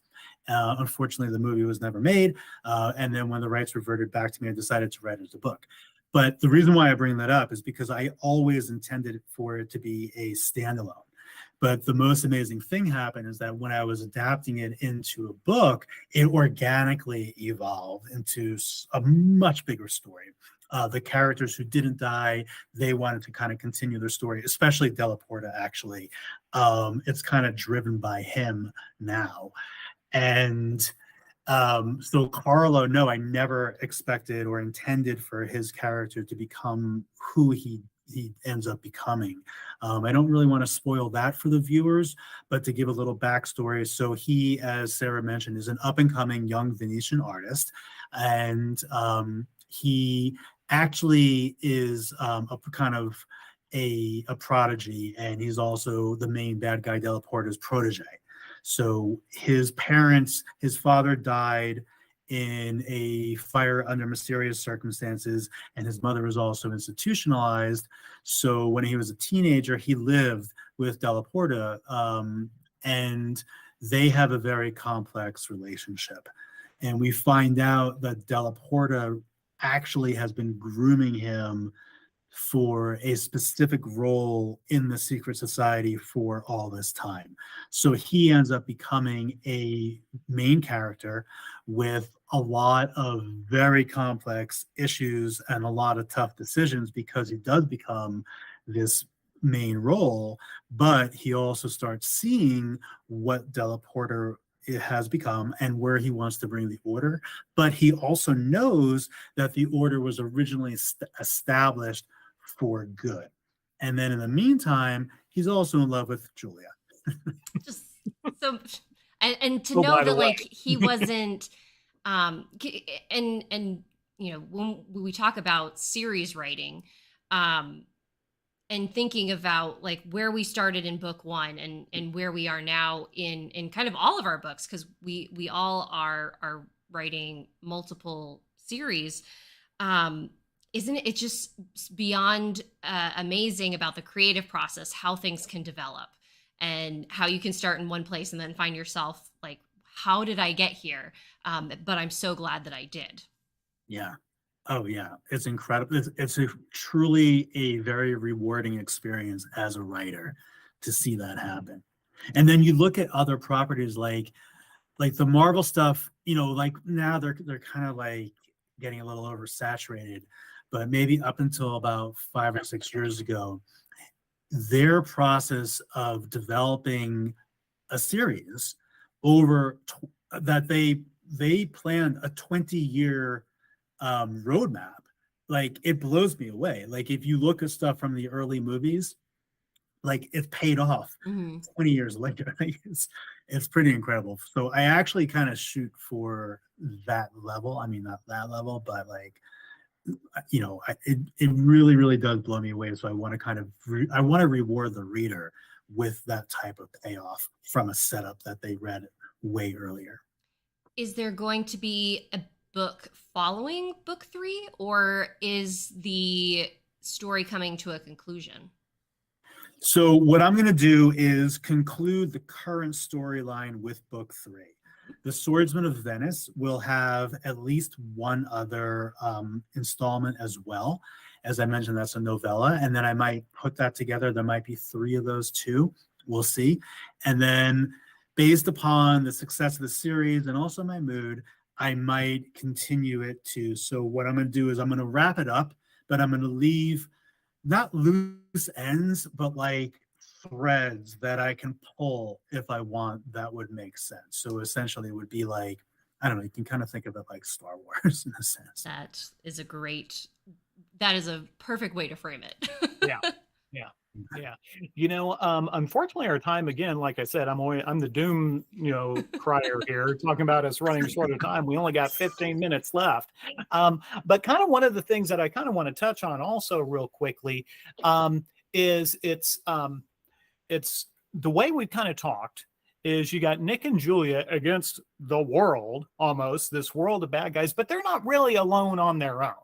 S3: Unfortunately, the movie was never made. And then when the rights reverted back to me, I decided to write it as a book. But the reason why I bring that up is because I always intended for it to be a standalone. But the most amazing thing happened is that when I was adapting it into a book, it organically evolved into a much bigger story. The characters who didn't die, they wanted to kind of continue their story, especially Delaporte, actually. It's kind of driven by him now. And so Carlo, no, I never expected or intended for his character to become who he ends up becoming. I don't really want to spoil that for the viewers, but to give a little backstory. So he, as Sarah mentioned, is an up-and-coming young Venetian artist, and he actually is a kind of a prodigy, and he's also the main bad guy, Delaporte's protege. So his father died in a fire under mysterious circumstances, and his mother was also institutionalized. So when he was a teenager, he lived with Delaporte, and they have a very complex relationship. And we find out that Delaporte actually has been grooming him for a specific role in the secret society for all this time. So he ends up becoming a main character with a lot of very complex issues and a lot of tough decisions because he does become this main role, but he also starts seeing what Delaporte it has become and where he wants to bring the order. But he also knows that the order was originally established for good. And then in the meantime, he's also in love with Julia.
S1: Just so, and to know that like he wasn't, and you know when we talk about series writing, and thinking about like where we started in book one and where we are now in kind of all of our books, because we all are writing multiple series. isn't it just beyond amazing about the creative process, how things can develop and how you can start in one place and then find yourself like, how did I get here? But I'm so glad that I did.
S3: Yeah. Oh yeah, it's incredible. It's a truly a very rewarding experience as a writer to see that happen. And then you look at other properties like the Marvel stuff, like now they're kind of like getting a little oversaturated, but maybe up until about 5 or 6 years ago, their process of developing a series over that they planned a 20-year roadmap. Like it blows me away. Like if you look at stuff from the early movies, like it's paid off
S1: Mm-hmm.
S3: 20 years later. It's pretty incredible. So I actually kind of shoot for that level. I mean, not that level, but like, it really, really does blow me away. So I want to I want to reward the reader with that type of payoff from a setup that they read way earlier.
S1: Is there going to be a book following book 3, or is the story coming to a conclusion?
S3: So what I'm going to do is conclude the current storyline with book 3. The Swordsman of Venice will have at least one other installment as well. As I mentioned, that's a novella, and then I might put that together. There might be 3 of those too. We'll see. And then based upon the success of the series and also my mood, I might continue it too. So what I'm going to do is I'm going to wrap it up, but I'm going to leave not loose ends, but like threads that I can pull if I want that would make sense. So essentially it would be like, I don't know, you can kind of think of it like Star Wars in a sense.
S1: That is a perfect way to frame it.
S2: Yeah. Yeah. Yeah. Unfortunately our time, again, like I said, I'm the doom, crier here, talking about us running short of time. We only got 15 minutes left. But kind of one of the things that I kind of want to touch on also real quickly is it's the way we kind of talked is you got Nick and Julia against the world, almost this world of bad guys, but they're not really alone on their own.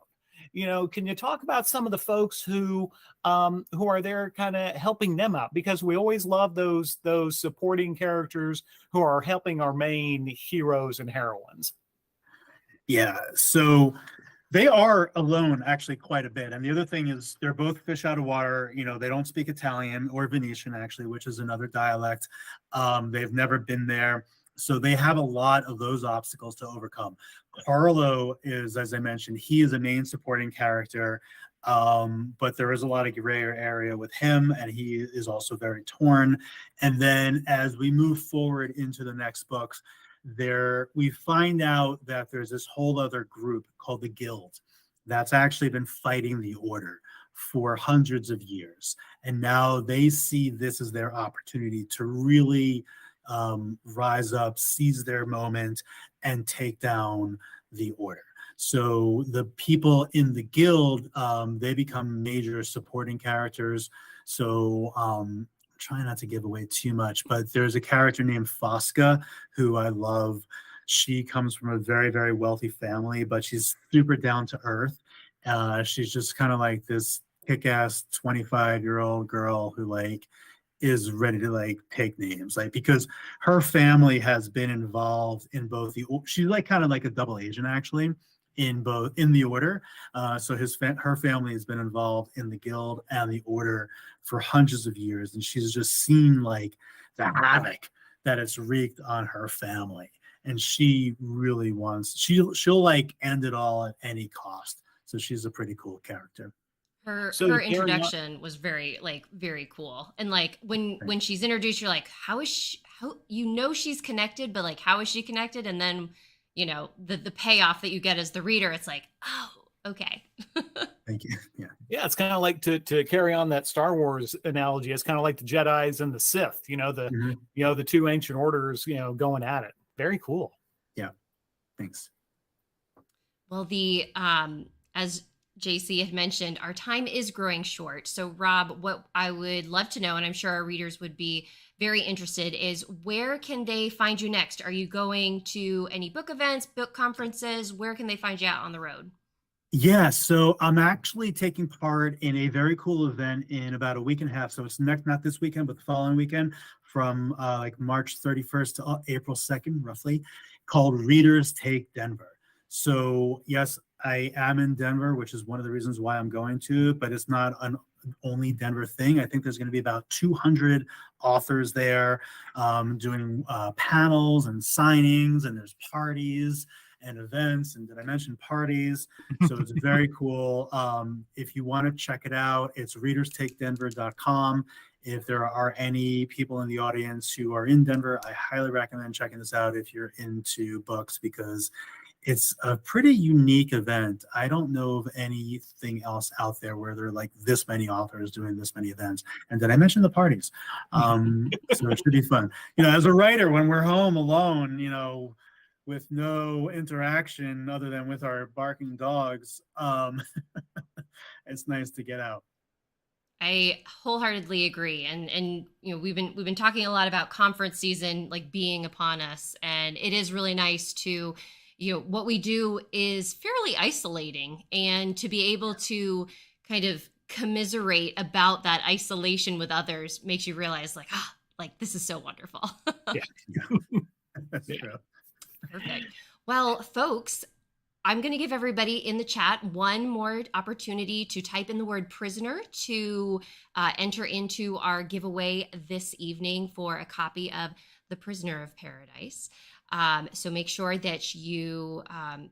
S2: Can you talk about some of the folks who are there kind of helping them out? Because we always love those supporting characters who are helping our main heroes and heroines.
S3: Yeah, so they are alone actually quite a bit. And the other thing is they're both fish out of water. They don't speak Italian or Venetian, actually, which is another dialect. They've never been there. So they have a lot of those obstacles to overcome. Carlo is, as I mentioned, he is a main supporting character, but there is a lot of gray area with him, and he is also very torn. And then as we move forward into the next books, we find out that there's this whole other group called the Guild that's actually been fighting the Order for hundreds of years. And now they see this as their opportunity to really rise up, seize their moment, and take down the Order. So the people in the Guild, they become major supporting characters. So try not to give away too much, but there's a character named Fosca who I love. She comes from a very, very wealthy family, but she's super down to earth. She's just kind of like this kick-ass 25-year-old girl who is ready to take names, because her family has been involved in both she's kind of like a double agent actually in the Order. So her family has been involved in the Guild and the Order for hundreds of years, and she's just seen the havoc that it's wreaked on her family, and she really wants she'll end it all at any cost. So she's a pretty cool character.
S1: Her introduction was very cool, and when she's introduced, you're like, how she's connected, but how is she connected? And then the payoff that you get as the reader, it's like, oh, okay.
S3: Thank you.
S2: Yeah, it's kind of like to carry on that Star Wars analogy. It's kind of like the Jedis and the Sith. The two ancient orders. Going at it. Very cool.
S3: Yeah. Thanks.
S1: Well, as JC had mentioned, our time is growing short. So, Rob, what I would love to know, and I'm sure our readers would be very interested, is where can they find you next? Are you going to any book events, book conferences? Where can they find you out on the road?
S3: Yeah, so I'm actually taking part in a very cool event in about a week and a half. So it's not this weekend, but the following weekend from like March 31st to April 2nd, roughly, called Readers Take Denver. So yes, I am in Denver, which is one of the reasons why I'm going to, but it's not an only Denver thing. I think there's going to be about 200 authors there doing panels and signings, and there's parties and events. And did I mention parties? So it's very cool. If you want to check it out, it's readerstakedenver.com. If there are any people in the audience who are in Denver, I highly recommend checking this out if you're into books, because it's a pretty unique event. I don't know of anything else out there where there are like this many authors doing this many events. And did I mention the parties? So it should be fun. As a writer, when we're home alone, with no interaction other than with our barking dogs, it's nice to get out.
S1: I wholeheartedly agree, and we've been talking a lot about conference season like being upon us, and it is really nice to what we do is fairly isolating, and to be able to kind of commiserate about that isolation with others makes you realize like this is so wonderful.
S2: Yeah.
S3: That's true.
S1: Perfect. Well, folks, I'm going to give everybody in the chat one more opportunity to type in the word prisoner to enter into our giveaway this evening for a copy of The Prisoner of Paradise. So make sure that you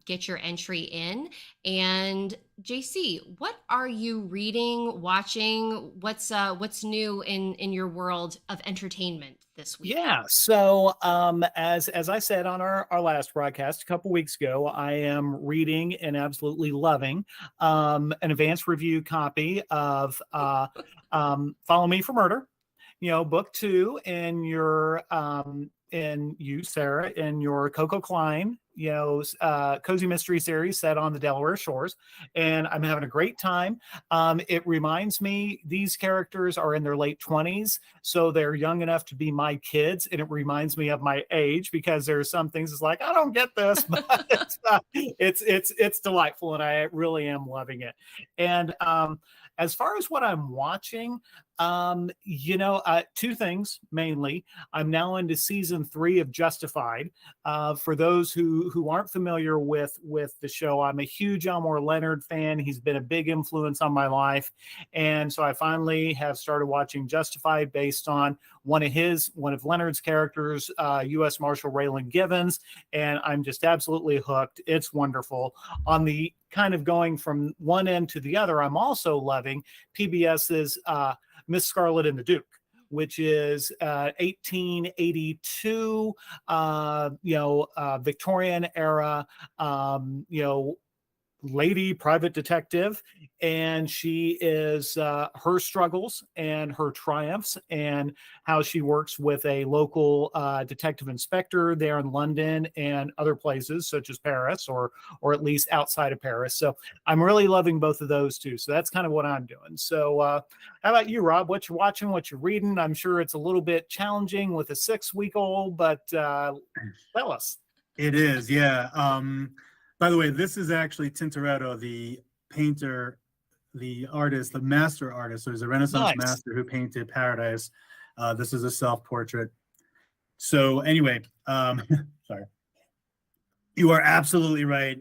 S1: get your entry in. And JC, what are you reading, watching? What's new in your world of entertainment this week?
S2: Yeah. So as I said on our last broadcast a couple weeks ago, I am reading and absolutely loving an advanced review copy of Follow Me for Murder. Book 2 in your in you, Sarah, in your Coco Klein, cozy mystery series set on the Delaware shores. And I'm having a great time. It reminds me, these characters are in their late 20s, so they're young enough to be my kids. And it reminds me of my age, because there are some things it's like, I don't get this, but it's delightful. And I really am loving it. And as far as what I'm watching, two things mainly. I'm now into season 3 of Justified. For those who aren't familiar with the show, I'm a huge Elmore Leonard fan. He's been a big influence on my life, and so I finally have started watching Justified based on one of Leonard's characters, U.S. Marshal Raylan Givens, and I'm just absolutely hooked. It's wonderful. On the kind of going from one end to the other, I'm also loving PBS's Miss Scarlet and the Duke, which is 1882, Victorian era, lady private detective, and she is her struggles and her triumphs, and how she works with a local detective inspector there in London and other places such as Paris, or at least outside of Paris. So I'm really loving both of those too. So that's kind of what I'm doing. So how about you, Rob? What you're watching, what you're reading? I'm sure it's a little bit challenging with a 6-week-old, but tell us.
S3: It is, yeah. By the way, this is actually Tintoretto, the painter, the artist, the master artist. So he's a Renaissance master who painted Paradise. This is a self-portrait. So anyway, sorry. You are absolutely right.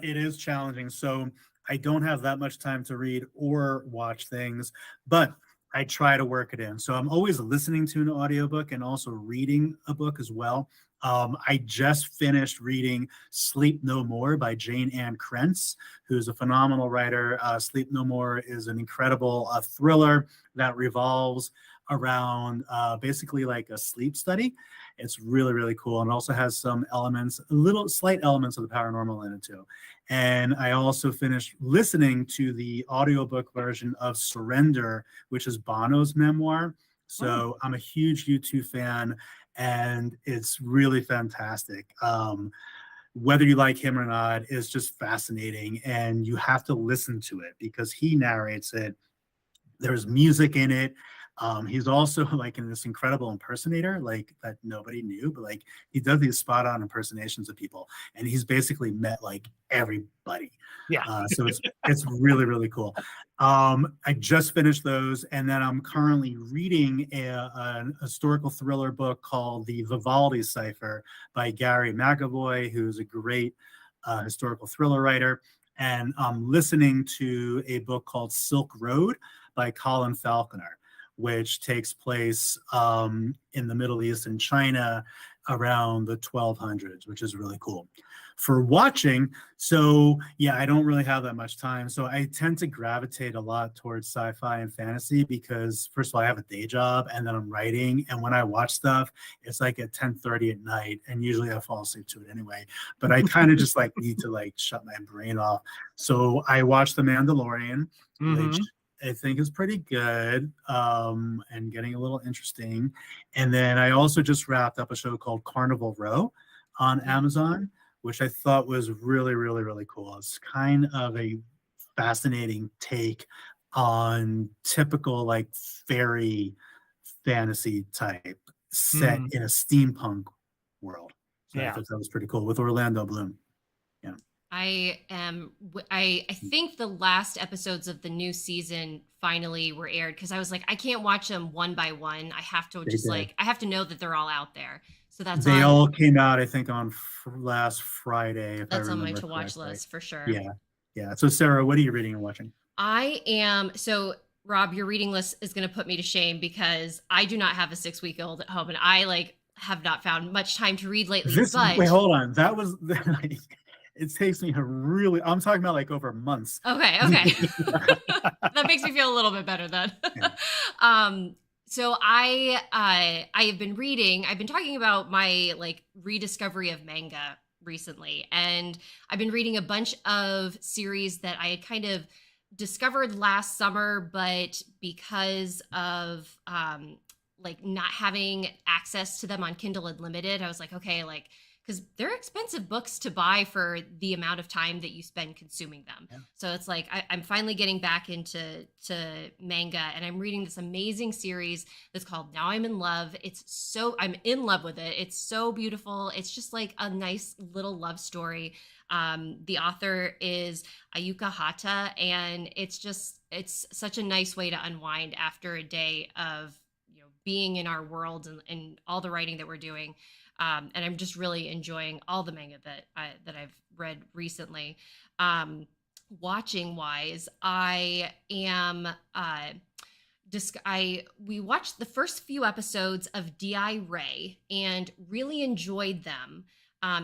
S3: It is challenging. So I don't have that much time to read or watch things, but I try to work it in. So I'm always listening to an audiobook and also reading a book as well. I just finished reading Sleep No More by Jane Ann Krentz, who's a phenomenal writer. Sleep No More is an incredible thriller that revolves around basically like a sleep study. It's really, really cool. And also has some elements, slight elements of the paranormal in it too. And I also finished listening to the audiobook version of Surrender, which is Bono's memoir. So I'm a huge U2 fan, and it's really fantastic. Whether you like him or not is just fascinating, and you have to listen to it because he narrates it. There's music in it. He's also like this incredible impersonator, like that nobody knew, but like he does these spot on impersonations of people, and he's basically met like everybody.
S2: Yeah.
S3: So it's really really cool. I just finished those, and then I'm currently reading an historical thriller book called The Vivaldi Cipher by Gary McAvoy, who's a great historical thriller writer. And I'm listening to a book called Silk Road by Colin Falconer, which takes place in the Middle East and China around the 1200s, which is really cool. For watching, so yeah, I don't really have that much time. So I tend to gravitate a lot towards sci-fi and fantasy because first of all, I have a day job and then I'm writing. And when I watch stuff, it's like at 10:30 at night. And usually I fall asleep to it anyway. But I kind of just like need to like shut my brain off. So I watched The Mandalorian, which I think is pretty good and getting a little interesting. And then I also just wrapped up a show called Carnival Row on Amazon, which I thought was really, really, really cool. It's kind of a fascinating take on typical like fairy fantasy type set in a steampunk world. So I thought that was pretty cool with Orlando Bloom. Yeah.
S1: I think the last episodes of the new season finally were aired because I was like, I can't watch them one by one. I have to I have to know that they're all out there. So
S3: they all came out, I think, on last Friday.
S1: That's on my to watch list for sure.
S3: Yeah. So Sarah, what are you reading and watching?
S1: So Rob, your reading list is going to put me to shame because I do not have a 6-week-old at home, and I like have not found much time to read lately.
S3: Wait, hold on. That was it takes me I'm talking about like over months.
S1: Okay. That makes me feel a little bit better then. Yeah. So I have been reading, I've been talking about my like rediscovery of manga recently, and I've been reading a bunch of series that I had kind of discovered last summer, but because of like not having access to them on Kindle Unlimited, I was like, okay, like, because they're expensive books to buy for the amount of time that you spend consuming them. Yeah. So it's like I'm finally getting back into manga, and I'm reading this amazing series that's called Now I'm in Love. I'm in love with it. It's so beautiful. It's just like a nice little love story. The author is Ayuka Hata, and it's such a nice way to unwind after a day of being in our world and all the writing that we're doing. And I'm just really enjoying all the manga that I've read recently. Watching wise, I am. We watched the first few episodes of D.I. Ray and really enjoyed them.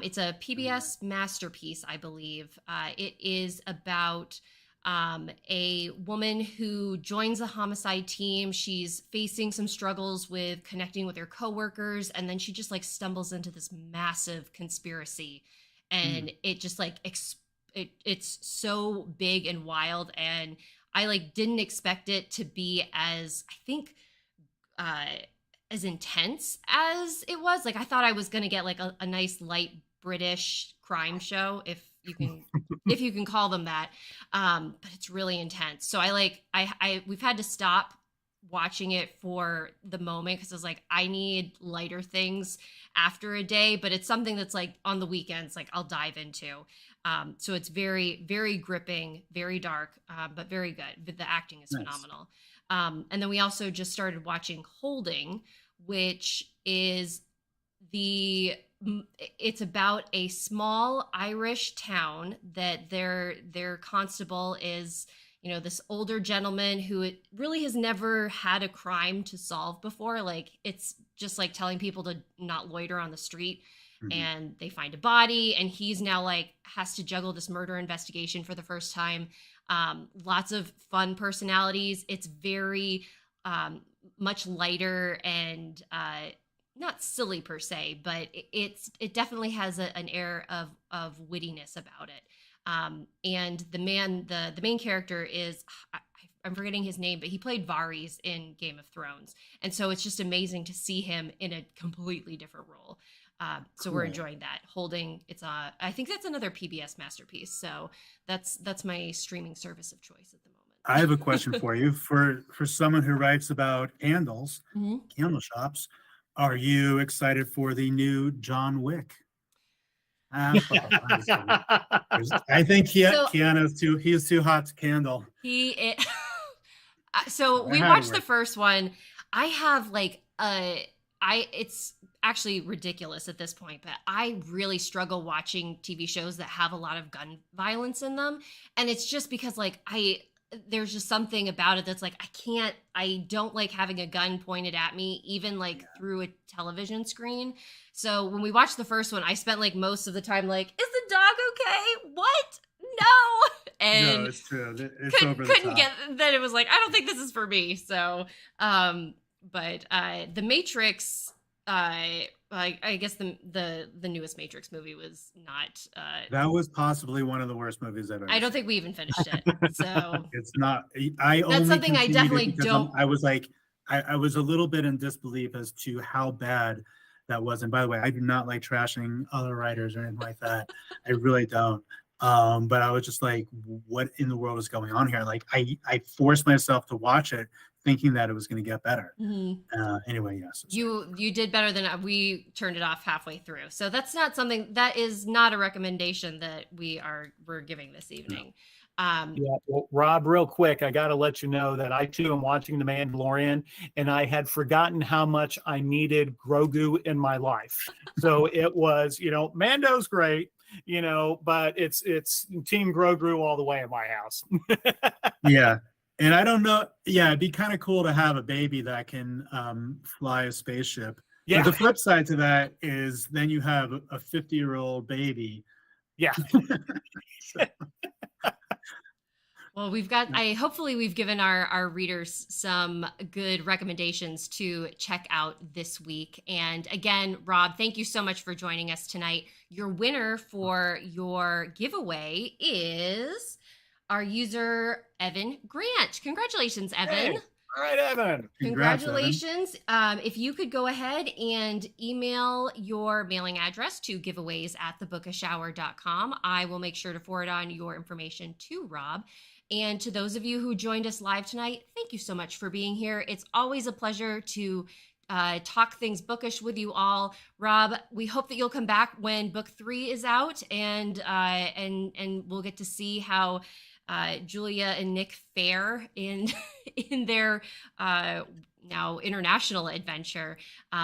S1: It's a PBS masterpiece, I believe. It is about a woman who joins a homicide team. She's facing some struggles with connecting with her coworkers, and then she just like stumbles into this massive conspiracy, and it just like it's so big and wild, and I like didn't expect it to be as as intense as it was. Like I thought I was gonna get like a nice light British crime show, if you can call them that, but it's really intense. So we've had to stop watching it for the moment because I was like, I need lighter things after a day, but it's something that's like on the weekends, like I'll dive into. So it's very, very gripping, very dark, but very good. The acting is phenomenal. And then we also just started watching Holding, which is it's about a small Irish town that their constable is, this older gentleman who really has never had a crime to solve before. Like it's just like telling people to not loiter on the street. And they find a body, and he's now like has to juggle this murder investigation for the first time. Lots of fun personalities. It's very much lighter and not silly per se, but it definitely has an air of wittiness about it. And the main character is, I'm forgetting his name, but he played Varys in Game of Thrones, and so it's just amazing to see him in a completely different role. So we're enjoying that. Holding, I think that's another PBS masterpiece. So that's my streaming service of choice at the moment.
S3: I have a question for you. For someone who writes about candles,
S1: Mhm.
S3: candle shops, are you excited for the new John Wick? I'm just kidding. I think
S1: So
S3: He's too hot to candle.
S1: he so
S3: I
S1: we
S3: had to
S1: watched the
S3: work.
S1: first one. I have like it's actually ridiculous at this point, but I really struggle watching TV shows that have a lot of gun violence in them. And it's just because like there's just something about it that's like I don't like having a gun pointed at me, even like through a television screen. So when we watched the first one, I spent like most of the time like, is the dog okay? What? No. And
S3: No, it's true. It's over the
S1: couldn't
S3: top.
S1: get, then it was like, I don't think this is for me. So but the Matrix, I guess the newest Matrix movie was not
S3: That was possibly one of the worst movies I've ever
S1: I don't
S3: seen.
S1: think we even finished it. So
S3: It's not. I
S1: that's
S3: only
S1: something I
S3: continued it
S1: definitely
S3: because
S1: don't.
S3: I was like, I was a little bit in disbelief as to how bad that was. And by the way, I do not like trashing other writers or anything like that. I really don't. But I was just like, what in the world is going on here? Like, I forced myself to watch it, thinking that it was going to get better.
S1: Mhm.
S3: Anyway, yes.
S1: You did better than we turned it off halfway through. So that's not something that is not a recommendation that we're giving this evening.
S2: Yeah, well, Rob, real quick, I got to let you know that I too am watching The Mandalorian, and I had forgotten how much I needed Grogu in my life. So it was, Mando's great, but it's Team Grogu all the way in my house.
S3: Yeah. And I don't know. Yeah, it'd be kind of cool to have a baby that can fly a spaceship.
S2: Yeah,
S3: But the flip side to that is then you have a 50-year-old baby.
S2: yeah.
S1: Well, hopefully we've given our readers some good recommendations to check out this week. And again, Rob, thank you so much for joining us tonight. Your winner for your giveaway is our user, Evan Grant. Congratulations, Evan.
S2: Hey, all right, Evan.
S1: Congratulations. If you could go ahead and email your mailing address to giveaways@thebookishhour.com, I will make sure to forward on your information to Rob. And to those of you who joined us live tonight, thank you so much for being here. It's always a pleasure to talk things bookish with you all. Rob, we hope that you'll come back when book 3 is out, and we'll get to see how Julia and Nick fare in their now international adventure.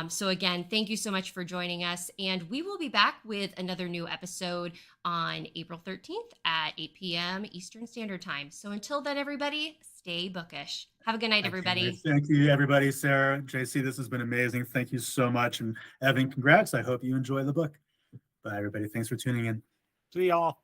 S1: So again, thank you so much for joining us, and we will be back with another new episode on April 13th at 8 p.m. Eastern Standard Time. So until then, everybody, stay bookish. Have a good night, everybody.
S3: Thank you, everybody. Sarah, JC, this has been amazing. Thank you so much. And Evan, congrats. I hope you enjoy the book. Bye, everybody. Thanks for tuning in.
S2: See y'all.